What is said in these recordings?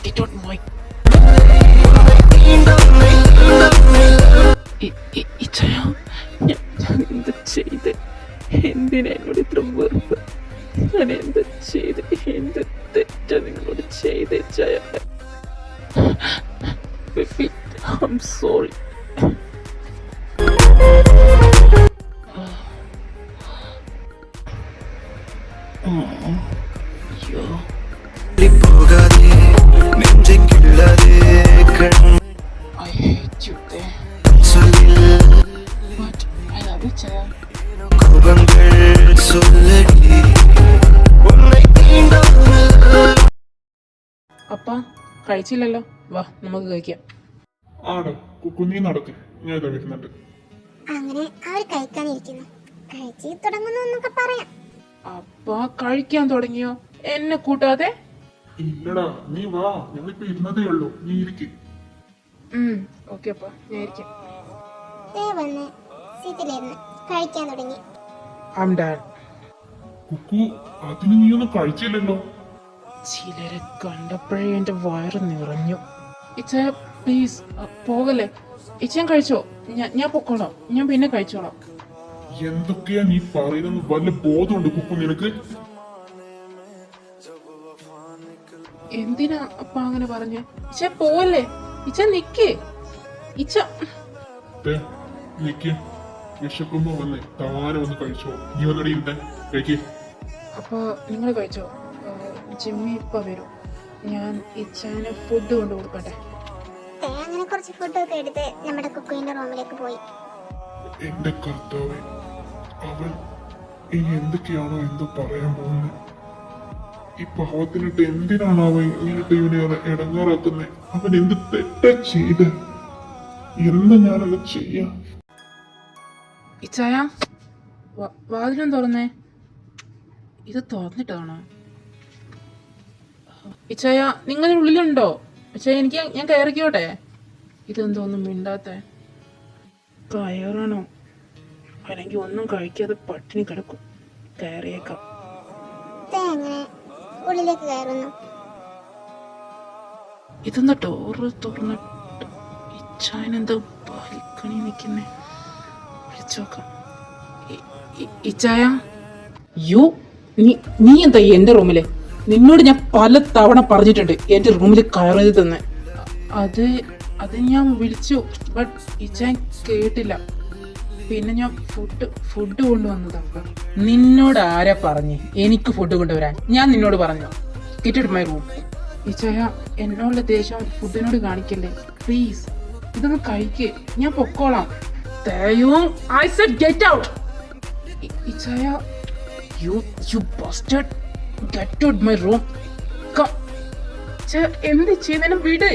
Get out my... ഇച്ചയ ഞാൻ എന്ത് ചെയ്ത്? എന്തിനാ എന്നോട് ഇത്ര വെറുപ്പ്? ഞാൻ എന്ത് ചെയ്ത്? എന്ത് തെറ്റാ നിങ്ങളോട് ചെയ്ത് ഇച്ചയ? I'm sorry. I hate you there. But I love you, Chaya. അപ്പ കഴിച്ചില്ലല്ലോ, വാ നമുക്ക് കഴിക്കാം. ആടോ കുഞ്ഞി നടക്ക്, ഞാൻ ഇതാ വരുന്നുണ്ട്. അങ്ങനെ അവർ കഴിക്കാനിരിക്കുന്നു. കഴിച്ച് തുടങ്ങുന്നു എന്നൊക്കെ പറയാം. അപ്പ കഴിക്കാൻ തുടങ്ങിയോ എന്നെ കൂട്ടാതെ? ഇല്ലടാ, നീ വാ, ഞങ്ങളിപ്പോ ഇരുന്നതേ ഉള്ളൂ, നീ ഇരിക്ക്. ഓക്കെ അപ്പ, ഞാൻ ഇരിക്കാം. വന്ന് സീറ്റിലിരുന്ന് കഴിക്കാൻ തുടങ്ങി. I'm done. കുക്കു, അതിന് നീ ഒന്നും കഴിച്ചില്ലല്ലോ. ചിലരെ കണ്ടപ്പോഴേ എന്റെ വയറ് നിറഞ്ഞു. ഇച്ച പ്ലീസ് പോകല്ലേ. ഇച്ചൻ കഴിച്ചോ? ഞാൻ പൊക്കോളാം, ഞാൻ പിന്നെ കഴിച്ചോളാം. എന്തൊക്കെയാ നീ പറയുന്നത്? വല്ല ബോധമുണ്ട് കുക്കു നിനക്ക്? എന്തിനാ അപ്പ അങ്ങനെ പറഞ്ഞേ? ഇച്ച പോവല്ലേ, ഇച്ച നിക്ക്. ഇച്ച നിക്ക്, വിശക്കുമ്പോ വന്നേ താനെ ഒന്ന് കഴിച്ചോ. നീ വന്നടി ഇരുന്നേ, കഴിക്കേ. അപ്പൊ നിങ്ങൾ കഴിച്ചോ? ജിമ്മി ഇപ്പൊ വരും, ഞാൻ ഇച്ചാന് ഫുഡ് കൊണ്ട് കൊടുക്കട്ടെ. അങ്ങനെ കുറച്ച് ഫുഡൊക്കെ എടുത്ത് നമ്മുടെ കുക്കുവിന്റെ റൂമിലേക്ക് പോയി. എന്റെ കർത്താവേ, അവൻ ഇനി എന്തൊക്കെയാണോ എന്തോ പറയാൻ പോകുന്നത്? ഈ പാവത്തിനിട്ട് എന്തിനാണ് അവൻ ഇങ്ങോട്ട് ഇവനെ ഇടങ്ങാറാക്കുന്നത്? അവൻ എന്ത് തെറ്റാ ചെയ്ത്? എന്താ ഞാനത് ചെയ്യാ? ഇച്ചായ വാതിലും തുറന്നേ. ഇത് തുറന്നിട്ടാണോ? ഇച്ചായ നിങ്ങൾ ഉള്ളിലുണ്ടോ? ഇച്ചായ ഞാൻ കയറിക്കോട്ടെ? ഇതെന്തോന്നും മിണ്ടാത്തെ? കയറണോ അല്ലെങ്കിൽ ഒന്നും കഴിക്കാതെ പട്ടിണി കിടക്കും? കയറിയേക്കാം. ഉള്ളിലേക്ക് കയറുന്നു. ഇതെന്താ ഡോറ് തുറന്നിട്ട്? ഇച്ചായനെന്താ ബാൽക്കണി നിൽക്കുന്നേ? വിളിച്ചോക്കാം. ഇച്ചായ, നീ എന്താ എന്റെ റൂമില്? നിന്നോട് ഞാൻ പല തവണ പറഞ്ഞിട്ടുണ്ട് എന്റെ റൂമിൽ കയറരുത് തന്നെ. അത് ഞാൻ വിളിച്ചു, ബട്ട് ഇച്ചാൻ കേട്ടില്ല. പിന്നെ ഞാൻ ഫുഡ് കൊണ്ടുവന്നതാ. നിന്നോട് ആരാ പറഞ്ഞേ എനിക്ക് ഫുഡ് കൊണ്ടുവരാൻ? ഞാൻ നിന്നോട് പറഞ്ഞു ഗെറ്റ് ഔട്ട് മൈ റൂം. ഇച്ചായ, എന്നോടുള്ള ദേഷ്യം ഫുഡിനോട് കാണിക്കല്ലേ പ്ലീസ്. ഇതൊന്ന് കഴിക്ക്, ഞാൻ പൊക്കോളാം. I said get out. ഇച്ചായ, you bastard, get out my room. Come. എന്ത് ചെയ്തേനും വീട്.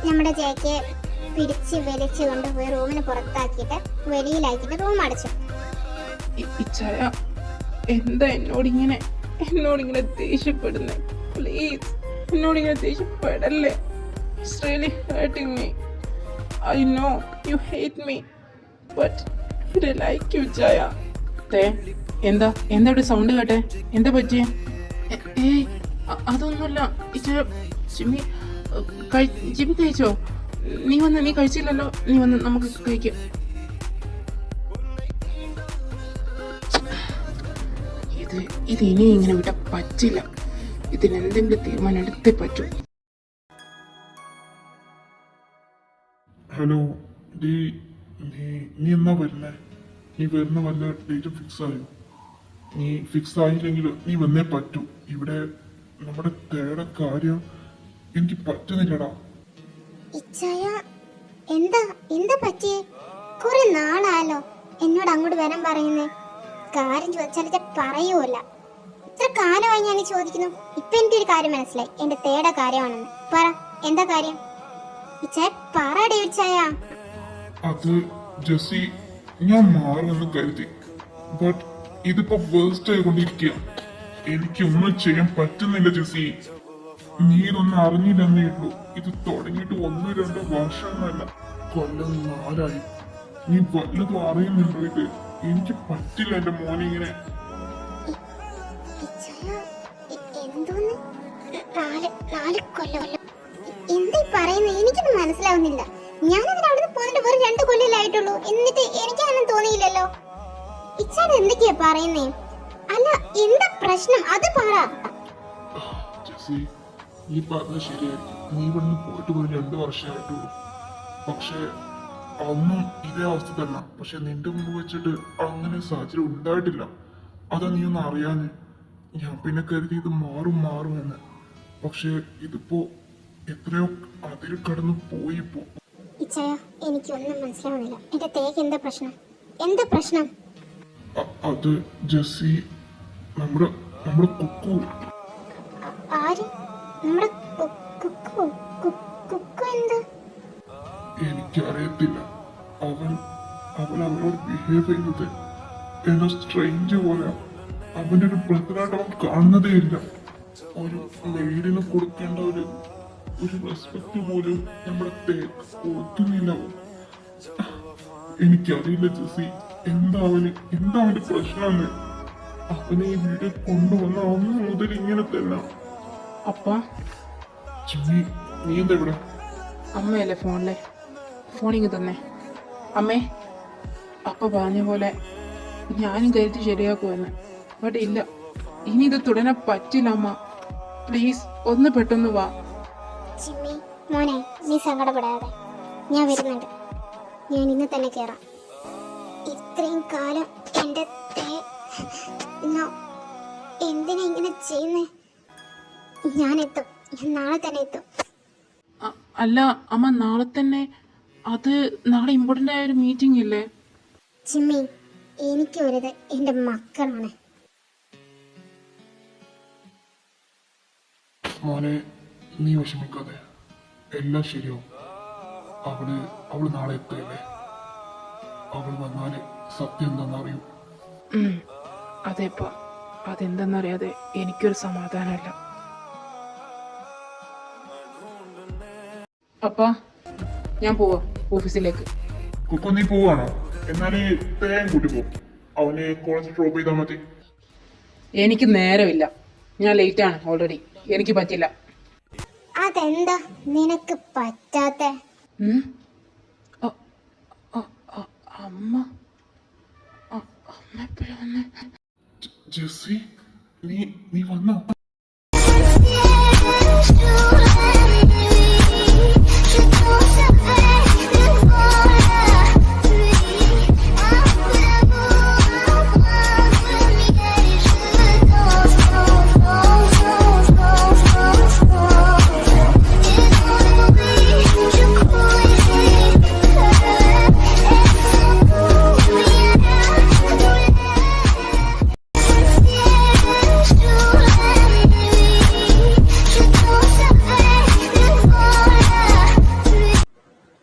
നമ്മുടെ ജയക്ക് പിടിച്ച് വലിച്ചു കൊണ്ടുപോയി റൂമിന് പുറത്താക്കിയിട്ട് വെളിയിലാക്കിയിട്ട് റൂം അടച്ചു. ഇച്ചായ, എന്താ എന്നോടിങ്ങനെ ദേഷ്യപ്പെടുന്നേ? Please എന്നോടിങ്ങനെ ദേഷ്യപ്പെടല്ലേ. It's really hurting me. I know you hate me, but I like you, Jaya. എന്താ ഒരു സൗണ്ട് കേട്ടെ? എന്താ പറ്റിയേ? അതൊന്നുമില്ല. ജിമ്മി കഴിച്ചോ? നീ കഴിച്ചില്ലല്ലോ. നീ വന്ന് നമുക്ക് കഴിക്കാം. ഇത് ഇനി ഇങ്ങനെ വിട്ടാ പറ്റില്ല. ഇതിനെന്തെങ്കിലും തീരുമാനം എടുത്തേ പറ്റൂ. ഹലോ, നീ എന്നാ വരുന്നേ? നീ വരുന്ന വല്ല ഡേറ്റ് ഫിക്സ് ആയോ? നീ ഫിക്സ് ആയില്ലെങ്കിൽ നീ വന്നേ പറ്റൂ. ഇവിടെ നമ്മുടെ തേടെ കാര്യം എനിക്ക് പറ്റുന്നില്ലടാ. എന്താ പറ്റിയേ? കുറെ നാളായല്ലോ എന്നോട് അങ്ങോട്ട് വരാൻ പറയുന്നേ. കാര്യം ചോദിച്ചാൽ പറയൂല. ഇത്ര കാലമായി ഞാൻ ചോദിക്കുന്നു. ഇപ്പൊ എനിക്കൊരു കാര്യം മനസ്സിലായി, എന്റെ തേടെ കാര്യമാണെന്ന്. പറ, എന്താ കാര്യം? അത് ജെസ്സി, ഞാൻ മാറുമെന്ന് കരുതി, ബട്ട് ഇതിപ്പോ വേസ്റ്റ് ആയിക്കൊണ്ടിരിക്കുക. എനിക്കൊന്നും ചെയ്യാൻ പറ്റുന്നില്ല ജെസ്സി. നീ ഇതൊന്നും അറിഞ്ഞില്ലെന്നേ ഉള്ളൂ. ഇത് തുടങ്ങിയിട്ട് 1-2 വർഷമൊന്നുമല്ല, കൊല്ലം 4 നീ വല്ലതും അറിയുന്നുണ്ടോ? ഇത് എനിക്ക് പറ്റില്ല എന്റെ മോനിങ്ങനെ. നാല് കൊല്ലം. എന്താ പറയുന്നത്? എനിക്കൊന്നും മനസ്സിലാവുന്നില്ല. ഞാനതിന് അവിടുന്ന് പോന്നിട്ട് വെറും 2 കൊല്ലമായിട്ടുള്ളൂ. എന്നിട്ട് എനിക്കങ്ങനെ തോന്നിയില്ലല്ലോ. ഇച്ചാണ് എന്തൊക്കെയാ പറയുന്നേ? അല്ല, എന്താ പ്രശ്നം? അത് പറ. ജെസ്സി, നീ പറഞ്ഞത് ശരിയായിരിക്കും. നീ ഇവിടുന്ന് പോയിട്ട് ഒരു 2 വർഷമായിട്ടുള്ളൂ. പക്ഷെ അന്നും ഇതേ അവസ്ഥ തന്നെ. പക്ഷെ നിന്റെ മുമ്പ് വെച്ചിട്ട് അങ്ങനെ സാഹചര്യം ഉണ്ടായിട്ടില്ല. അതാ നീ ഒന്ന് അറിയാന്. ഞാൻ പിന്നെ കരുതി ഇത് മാറും എന്ന്. പക്ഷെ ഇതിപ്പോ എത്രയോ അതിൽ കടന്നു പോയിപ്പോ. ഇച്ചായ, എനിക്കൊന്നും മനസ്സിലാവുന്നില്ല. എന്റെ തേക്ക് എന്താ പ്രശ്നം? എന്താ പ്രശ്നം? അത് ജെസ്സി, നമ്മുടെ കുക്കു. ആര്? നമ്മുടെ കുക്കു? കുക്കു എന്താ? എനിക്കറിയത്തില്ല. അവൻ അവനോട് ബിഹേവ് ചെയ്യുന്നത് എന്തോ സ്ട്രേഞ്ച് പോലെ. അവന്റെ ഒരു ബ്രദറായിട്ട് അവൻ കാണുന്നതേ ഇല്ല. ഒരു മെയ്ഡിന് കൊടുക്കേണ്ട ഒരു റെസ്പെക്ട് പോലും നമ്മുടെ കൊടുക്കുന്നില്ല. എനിക്കറിയില്ല ജെസ്സി, എന്താ അവന്റെ പ്രശ്നമെന്ന്. അവനെ ഈ വീട്ടിൽ കൊണ്ടുവന്ന അന്ന് മുതൽ ഇങ്ങനെ തന്നെ. അപ്പാ, ചിമ്മി, നീ എന്താ ഇവിടെ? അമ്മയല്ലേ ഫോണിങ് തന്നെ. അമ്മേ, അപ്പ പറഞ്ഞ പോലെ ഞാനും കരുതി ശരിയാക്കുമെന്ന്. ബട്ട് ഇല്ല, ഇനി ഇത് തുടരാൻ പറ്റില്ല അമ്മ. പ്ലീസ് ഒന്ന് പെട്ടെന്ന് വാ. ചിമ്മി മോനെ, നീ സങ്കടപ്പെടാതെ. ഞാൻ വരുന്നുണ്ട്. ഞാൻ ഇന്ന് തന്നെ കയറാം. ഇത്രയും കാലം എൻ്റെ എന്തിനാ ഇങ്ങനെ ചെയ്യുന്നേ? ഞാൻ നാളെ തന്നെ എത്തും. അല്ല അമ്മ, നാളെ തന്നെ? അത് നാളെ ഇമ്പോർട്ടൻ്റ് ആയ ഒരു മീറ്റിംഗ് ഇല്ലേ? ചിമ്മി, എനിക്ക് വലുത് എൻ്റെ മക്കളാണ്. മോനെ, നീ വിഷമിക്കാതെ, എല്ലാം ശരിയാവും. അവള് നാളെ എത്തുകയല്ലേ. അവൾ വന്നാല് സത്യം എന്താണെന്ന് അറിയൂ. അതേപ്പാ, അതെന്തെന്നറിയാതെ എനിക്കൊരു സമാധാനമില്ല. അപ്പാ, ഞാൻ പോവാ ഓഫീസിലേക്ക്. കുക്കു, നീ പോവാണോ? എന്നാലേ തേൻ കൂട്ടി പോകും. അവനെ കോളേജ് ഡ്രോപ്പ് ചെയ്താൽ മതി. എനിക്ക് നേരമില്ല. ഞാൻ ലേറ്റാണ് ഓൾറെഡി. എനിക്ക് പറ്റില്ല. അതെന്താ നിനക്ക് പറ്റാത്ത? അമ്മ എപ്പോഴാ വന്നേ? ജെസ്സി, നീ വന്നോ?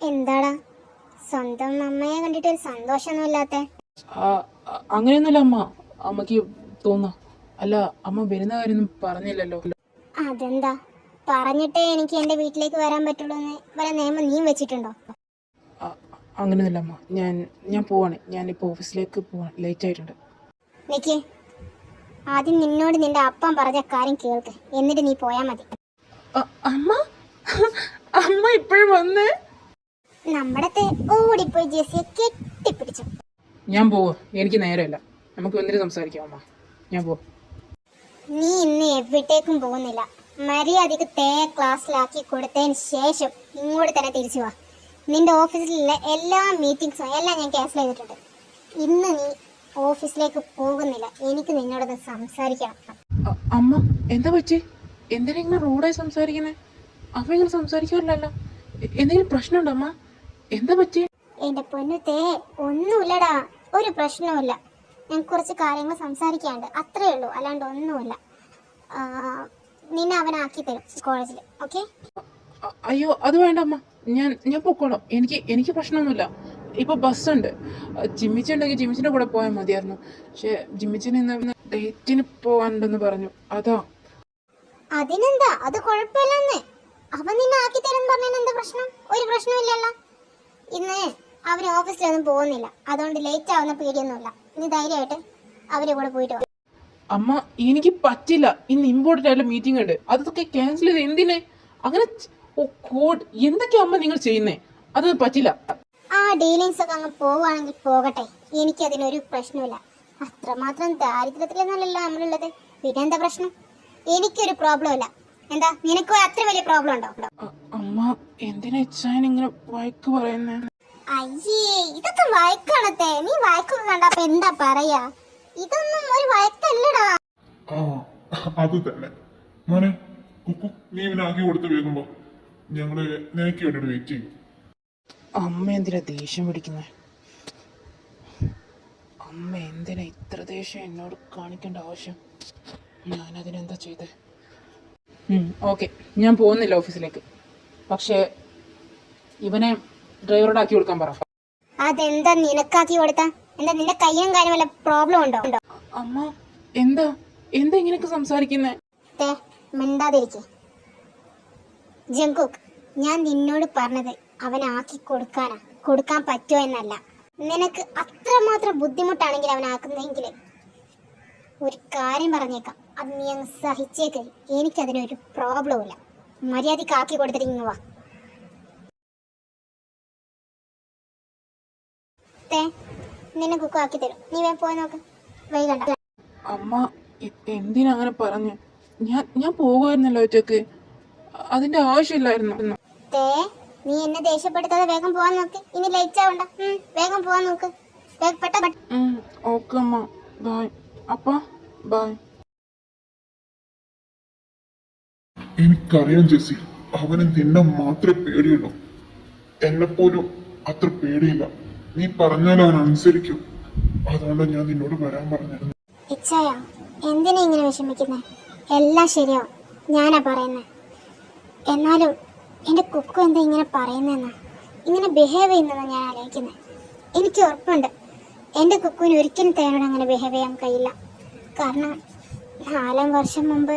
എന്താടാ, സ്വന്തം അമ്മയെ കണ്ടിട്ട് ഒരു സന്തോഷമൊന്നുമില്ലാത്ത? അങ്ങനെയൊന്നുമില്ല അമ്മ. അമ്മക്ക് തോന്നാ. അല്ല, അമ്മ വരുന്ന കാര്യമൊന്നും പറഞ്ഞില്ലല്ലോ. അതെന്താ? പറഞ്ഞിട്ടേ എനിക്ക് എന്റെ വീട്ടിലേക്ക് വരാൻ പറ്റുള്ളൂ എന്ന് വല്ല നിയമം നീ വെച്ചിട്ടുണ്ടോ? അങ്ങനെയൊന്നുമില്ല അമ്മ. ഞാൻ പോവാണ്. ഞാനിപ്പോൾ ഓഫീസിലേക്ക് പോവാൻ ലേറ്റ് ആയിട്ടുണ്ട്. നിക്ക്, ആദ്യം നിന്നോട് നിന്റെ അപ്പം പറഞ്ഞ കാര്യം കേൾക്ക്, എന്നിട്ട് നീ പോയാ മതി. അമ്മ ഇപ്പോഴും വന്നേ? നമ്മുടെ ഓടിപ്പോയി ജെസ്സിയെ കെട്ടിപ്പിടിച്ചു. ഞാൻ പോവാ. എനിക്ക് നേരമില്ല. നമുക്ക് വന്നിട്ട് സംസാരിക്കാം അമ്മ. ഞാൻ പോവാ. നീ ഇന്ന് എവിടേക്കും പോകുന്നില്ല. മര്യാദക്ക് ക്ലാസ്സിലാക്കി കൊടുത്തതിന് ശേഷം ഇങ്ങോട്ട് തന്നെ തിരിച്ചു വാ. നിന്റെ ഓഫീസിലെ എല്ലാ മീറ്റിംഗ്സും എല്ലാം ഞാൻ ക്യാൻസൽ ചെയ്തിട്ടുണ്ട്. ഇന്ന് നീ ഓഫീസിലേക്ക് പോകുന്നില്ല. എനിക്ക് നിന്നോടൊന്ന് സംസാരിക്കണം. അമ്മ, എന്താ പറ്റി? എന്തിനാ ഇങ്ങനെ റൂഡായി സംസാരിക്കുന്നേ? അമ്മ ഇങ്ങനെ സംസാരിക്കാറില്ലല്ലോ. എന്തെങ്കിലും പ്രശ്നമുണ്ടോ അമ്മ? എന്താ പറ്റി? എന്റെ പൊന്നത്തെ, ഒന്നുമില്ലടാ, ഒരു പ്രശ്നവുമില്ല. ഞാൻ കുറച്ച് കാര്യങ്ങൾ സംസാരിക്കാണ്ട്, അത്രേ ഉള്ളൂ, അല്ലാണ്ട് ഒന്നുമില്ല. നിന്നെ അവനാക്കി തരും കോളേജിൽ, ഓക്കെ? അയ്യോ, അത് വേണ്ട അമ്മ. ഞാൻ പൊക്കോളാം. എനിക്ക് പ്രശ്നമൊന്നുമില്ല. ഇപ്പൊ ബസ്സുണ്ട്. ജിമ്മിച്ചി ഉണ്ടെങ്കിൽ ജിമ്മിച്ചിന്റെ കൂടെ പോയാൽ മതിയായിരുന്നു. പക്ഷെ ജിമ്മിച്ചിന് ഇന്ന് ഡേറ്റിന് പോവാനുണ്ടെന്ന് പറഞ്ഞു. അതാ. അതിനെന്താ, അത് കുഴപ്പമില്ലെന്ന്. അവൻ നിന്നെ ആക്കി തരാൻ പറഞ്ഞതിന് എന്താ പ്രശ്നം? ഒരു പ്രശ്നമില്ലല്ലോ. ഇന്ന് അവര് ഓഫീസിലൊന്നും പോകുന്നില്ല, അതുകൊണ്ട് ലേറ്റ് ആവുന്ന പേടിയൊന്നുമില്ല. നീ ധൈര്യമായിട്ട് അവരെ കൂടെ പോയിട്ട് വാ. അമ്മ എനിക്ക് പറ്റില്ല, ഇന്ന് ഇമ്പോർട്ടൻ്റ് ആയിട്ടുള്ള മീറ്റിംഗ് ഉണ്ട്, അതൊക്കെ ക്യാൻസൽ ചെയ്ത് എന്തിന് അങ്ങനെ ഓ ഗോഡ് എന്തൊക്കെയാ അമ്മ നിങ്ങൾ ചെയ്യുന്നേ? അതൊന്നും പറ്റില്ല. ആ ഡീലിങ്സ് ഒക്കെ അങ്ങ് പോവുകയാണെങ്കിൽ പോകട്ടെ, എനിക്കതിനൊരു പ്രശ്നമില്ല. അത്രമാത്രം ദാരിദ്ര്യത്തിലൊന്നല്ലല്ലോ നമ്മളുള്ളത്. പിന്നെ എന്താ പ്രശ്നം? എനിക്കൊരു പ്രോബ്ലം ഇല്ല. എന്താ നിനക്ക് അത്ര വലിയ പ്രോബ്ലം ഉണ്ടോ? അമ്മ എന്തിനാ ഇച്ചാൻ ഇങ്ങനെ വഴക്ക് പറയുന്നേ? അയ്യേ, ഇതൊക്കെ വഴക്കാണത്തെ. നീ വഴക്കൊക്കെ കണ്ടപ്പോ എന്താ പറയാ? ഇതൊന്നും ഒരു വഴക്കല്ലടാ. ആ അത് തന്നെ മോനെ. കുക്കു നീ ഇവനാക്കി കൊടുത്ത് വേഗം ഞങ്ങള് നിനക്ക് വേണ്ടിട്ട് വെയിറ്റ് ചെയ്യും. അമ്മ എന്തിനാ ദേഷ്യം പിടിക്കുന്നേ? അമ്മ എന്തിനാ ഇത്ര ദേഷ്യം എന്നോട് കാണിക്കേണ്ട ആവശ്യം? ഞാനതിനെന്താ ചെയ്തേ? ഓക്കെ, ഞാൻ പോകുന്നില്ല ഓഫീസിലേക്ക്. പക്ഷേ ഇവനെ ഡ്രൈവറോട് ആക്കി കൊടുക്കാൻ പറ. അതെന്താ നിനക്കാക്കി കൊടുത്താ? എന്താ നിന്റെ കയ്യും കാര്യം വല്ല പ്രോബ്ലം ഉണ്ടോ? അമ്മ എന്താ എന്താ ഇങ്ങനെയൊക്കെ സംസാരിക്കുന്നേ? മിണ്ടാതിരിക്കെ ജങ്കുക്ക്. ഞാൻ നിന്നോട് പറഞ്ഞത് അവനാക്കി കൊടുക്കാനാ, കൊടുക്കാൻ പറ്റുമോ എന്നല്ല. നിനക്ക് അത്രമാത്രം ബുദ്ധിമുട്ടാണെങ്കിൽ അവനാക്കുന്നതെങ്കിൽ ഒരു കാര്യം പറഞ്ഞേക്കാം, അത് നീ അങ്ങ് സഹിച്ചേക്ക്. എനിക്കതിനൊരു പ്രോബ്ലവും ഇല്ല. മര്യാദയ്ക്ക് ആക്കി കൊടുത്തിട്ട് ഇങ്ങ് വാ. നിന്നെ കുക്കു ആക്കി തരും. നീ വേഗം പോയി നോക്ക്. വൈകണ്ട. അമ്മ എന്തിനാ അങ്ങനെ പറഞ്ഞു? ഞാൻ പോകുമായിരുന്നല്ലോ ഒറ്റക്ക്, അതിന്റെ ആവശ്യമില്ലായിരുന്നു. നീ എന്നെ ദേഷ്യപ്പെടുത്താതെ വേഗം പോവാൻ നോക്ക്. ഇനി ലേറ്റ് ആവണ്ട. വേഗം പോവാൻ നോക്ക്. ഓക്കെ അമ്മ, ബൈ. അപ്പ ബൈ. എനിക്കറിയാം ജെസ്സി, അവന് നിന്നെ മാത്രമേ പേടിയുള്ളൂ. എന്നെപ്പോലും അത്ര പേടിയില്ല. നീ പറഞ്ഞാൽ അവൻ അനുസരിക്കും. അതുകൊണ്ട് ഞാൻ നിന്നോട് വരാൻ പറഞ്ഞിരുന്നു. ഇച്ഛായ, എന്തിനാ ഇങ്ങനെ വിഷമിക്കുന്നേ? എല്ലാം ശരിയാവും, ഞാനാ പറയുന്നേ. എന്നാലും എൻ്റെ കുക്കു എന്താ ഇങ്ങനെ പറയുന്നതെന്നാ, ഇങ്ങനെ ബിഹേവ് ചെയ്യുന്നതെന്നാ ഞാൻ ആലോചിക്കുന്നത്. എനിക്ക് ഉറപ്പുണ്ട് എൻ്റെ കുക്കുവിന് ഒരിക്കലും തേനോട് അങ്ങനെ ബിഹേവ് ചെയ്യാൻ കഴിയില്ല. കാരണം 4 വർഷം മുമ്പ്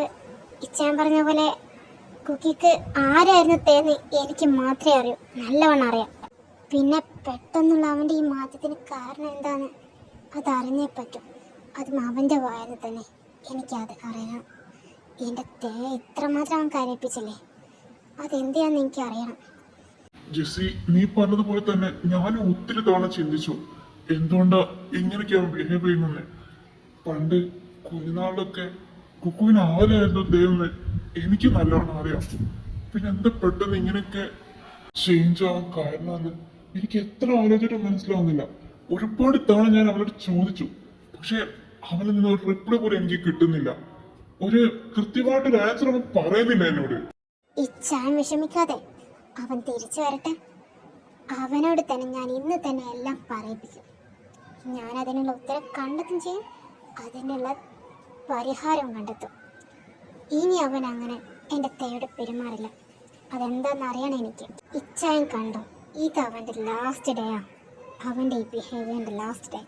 ഇച്ചാൻ പറഞ്ഞ പോലെ കുക്കിക്ക് ആരായിരുന്നു തേന്ന് എനിക്ക് മാത്രമേ അറിയൂ, നല്ലവണ്ണം അറിയാം. പിന്നെ പെട്ടെന്നുള്ള അവൻ്റെ ഈ മാറ്റത്തിന് കാരണം എന്താണെന്ന് അതറിഞ്ഞേ പറ്റും. അതും അവൻ്റെ വായന തന്നെ എനിക്കത് അറിയണം. എൻ്റെ ഇത്രമാത്രം അവൻ കരയിപ്പിച്ചില്ലേ, അതെന്തിയാന്ന് എനിക്ക് അറിയണം. ജെസ്സി, നീ പറഞ്ഞതുപോലെ തന്നെ ഞാനും ഒത്തിരി തവണ ചിന്തിച്ചു എന്തുകൊണ്ടാ ഇങ്ങനെയൊക്കെ അവൻ ബിഹേവ് ചെയ്യുന്നത്. പണ്ട് കുഞ്ഞുനാളിലൊക്കെ കുക്കുവിന് ആരായിരുന്നു തേന്ന് എനിക്ക് നല്ലോണം അറിയാം. പിന്നെ എന്താ പെട്ടെന്ന് ഇങ്ങനെയൊക്കെ ചേഞ്ച് ആവാൻ കാരണമെന്ന് എനിക്ക് എത്ര ആലോചിച്ചിട്ട് മനസ്സിലാവുന്നില്ല. ഒരുപാട് തവണ ഞാൻ അവനോട് ചോദിച്ചു, പക്ഷെ അവനിൽ നിന്ന് ഒരു റിപ്ലൈ പോലും എനിക്ക് കിട്ടുന്നില്ല. ഒരു കൃത്യമായിട്ടൊരു ആൻസർ അവൻ പറയുന്നില്ല എന്നോട്. ഇച്ചാൻ വിഷമിക്കാതെ, അവൻ തിരിച്ചു വരട്ടെ. അവനോട് തന്നെ ഞാൻ ഇന്ന് തന്നെ എല്ലാം പറയിപ്പിക്കും. ഞാൻ അതിനുള്ള ഉത്തരം കണ്ടെത്തും ചെയ്യും, അതിനുള്ള പരിഹാരവും കണ്ടെത്തും. ഇനി അവൻ അങ്ങനെ എൻ്റെ തേയോട് പെരുമാറില്ല. അതെന്താണെന്ന് അറിയണം എനിക്ക്. ഇച്ചായൻ കണ്ടോ, ഇത് അവൻ്റെ ലാസ്റ്റ് ഡേ ആണ്. അവൻ്റെ ഈ ബിഹേവിയറിൻ്റെ ലാസ്റ്റ് ഡേ.